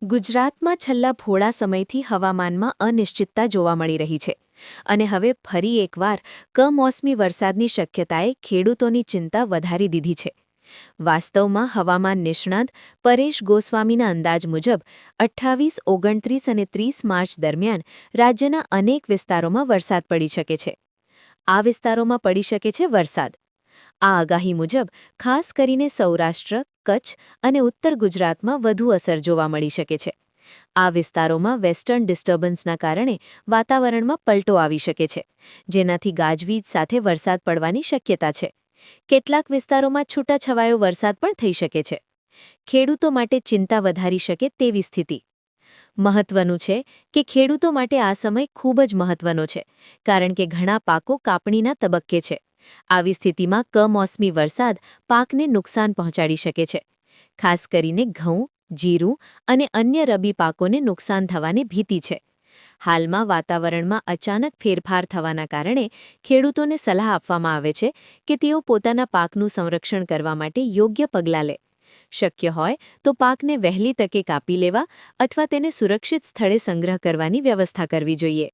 ગુજરાતમાં છેલ્લા થોડા સમયથી હવામાનમાં અનિશ્ચિતતા જોવા મળી રહી છે અને હવે ફરી એકવાર કમોસમી વરસાદની શક્યતાએ ખેડૂતોની ચિંતા વધારી દીધી છે. વાસ્તવમાં હવામાન નિષ્ણાત પરેશ ગોસ્વામીના અંદાજ મુજબ 28, 29 અને 30 માર્ચ દરમિયાન રાજ્યના અનેક વિસ્તારોમાં વરસાદ પડી શકે છે. આ વિસ્તારોમાં પડી શકે છે વરસાદ. આ આગાહી મુજબ ખાસ કરીને સૌરાષ્ટ્ર, કચ્છ અને ઉત્તર ગુજરાતમાં વધુ અસર જોવા મળી શકે છે. આ વિસ્તારોમાં વેસ્ટર્ન ડિસ્ટર્બન્સના કારણે વાતાવરણમાં પલટો આવી શકે છે, જેનાથી ગાજવીજ સાથે વરસાદ પડવાની શક્યતા છે. કેટલાક વિસ્તારોમાં છૂટાછવાયો વરસાદ પણ થઈ શકે છે. ખેડૂતો માટે ચિંતા વધારી શકે તેવી સ્થિતિ. મહત્વનું છે કે ખેડૂતો માટે આ સમય ખૂબ જ મહત્વનો છે, કારણ કે ઘણા પાકો કાપણીના તબક્કે છે. આવી સ્થિતિમાં કમોસમી વરસાદ પાકને નુકસાન પહોંચાડી શકે છે. ખાસ કરીને ઘઉં, જીરું અને અન્ય રબી પાકોને નુકસાન થવાની ભીતિ છે. હાલમાં વાતાવરણમાં અચાનક ફેરફાર થવાના કારણે ખેડૂતોને સલાહ આપવામાં આવે છે કે તેઓ પોતાના પાકનું સંરક્ષણ કરવા માટે યોગ્ય પગલાં લે. શક્ય હોય તો પાકને વહેલી તકે કાપી લેવા અથવા તેને સુરક્ષિત સ્થળે સંગ્રહ કરવાની વ્યવસ્થા કરવી જોઈએ.